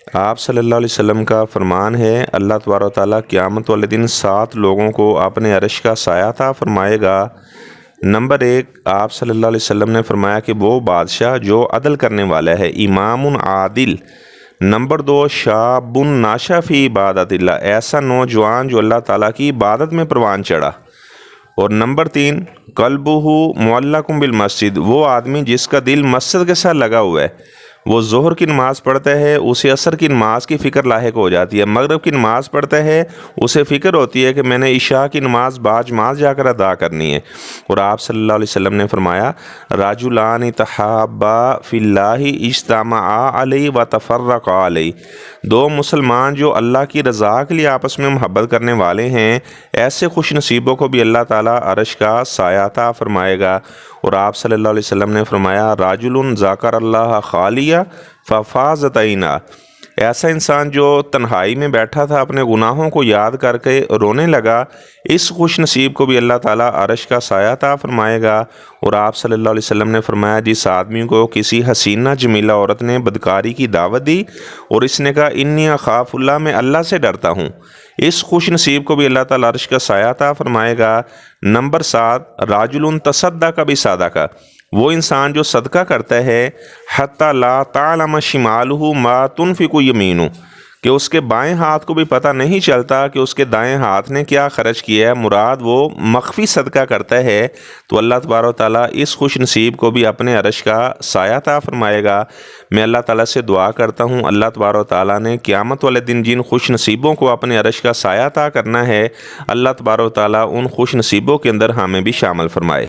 آپ صلی اللہ علیہ وسلم کا فرمان ہے، اللہ تبارک و تعالیٰ قیامت والے دن 7 لوگوں کو اپنے عرش کا سایہ عطا فرمائے گا۔ نمبر 1، آپ صلی اللہ علیہ وسلم نے فرمایا کہ وہ بادشاہ جو عدل کرنے والا ہے، امام عادل۔ نمبر 2، شاب ناشا فی عبادت اللہ، ایسا نوجوان جو اللہ تعالیٰ کی عبادت میں پروان چڑھا۔ اور نمبر 3، قلبہ معلق بالمسجد، وہ آدمی جس کا دل مسجد کے ساتھ لگا ہوا ہے، وہ ظہر کی نماز پڑھتا ہے اسے عصر کی نماز کی فکر لاحق ہو جاتی ہے، مغرب کی نماز پڑھتا ہے اسے فکر ہوتی ہے کہ میں نے عشاء کی نماز باجماعت جا کر ادا کرنی ہے۔ اور آپ صلی اللہ علیہ وسلم نے فرمایا، رجلان تحابا فی اللہ اجتمعا علیہ وتفرقا علیہ، 2 مسلمان جو اللہ کی رضا کے لیے آپس میں محبت کرنے والے ہیں، ایسے خوش نصیبوں کو بھی اللہ تعالیٰ عرش کا سایہ عطا فرمائے گا۔ اور آپ صلی اللہ علیہ وسلم نے فرمایا، راجل ذاکر اللہ خالیہ ففازت عینا، ایسا انسان جو تنہائی میں بیٹھا تھا اپنے گناہوں کو یاد کر کے رونے لگا، اس خوش نصیب کو بھی اللہ تعالیٰ عرش کا سایہ عطا فرمائے گا۔ اور آپ صلی اللہ علیہ وسلم نے فرمایا، جس آدمی کو کسی حسینہ جمیلہ عورت نے بدکاری کی دعوت دی اور اس نے کہا انی اخاف اللہ، میں اللہ سے ڈرتا ہوں، اس خوش نصیب کو بھی اللہ تعالیٰ عرش کا سایہ عطا فرمائے گا۔ نمبر 7، راجل تصدق بصدقہ، وہ انسان جو صدقہ کرتا ہے، حتی لا تعلم شمالہ ما تنفق یمینہ، کہ اس کے بائیں ہاتھ کو بھی پتہ نہیں چلتا کہ اس کے دائیں ہاتھ نے کیا خرچ کیا ہے، مراد وہ مخفی صدقہ کرتا ہے، تو اللہ تبارک و تعالیٰ اس خوش نصیب کو بھی اپنے عرش کا سایہ عطا فرمائے گا۔ میں اللہ تعالیٰ سے دعا کرتا ہوں، اللہ تبارک و تعالیٰ نے قیامت والے دن جن خوش نصیبوں کو اپنے عرش کا سایہ عطا کرنا ہے، اللہ تبارک و تعالیٰ ان خوش نصیبوں کے اندر ہمیں بھی شامل فرمائے۔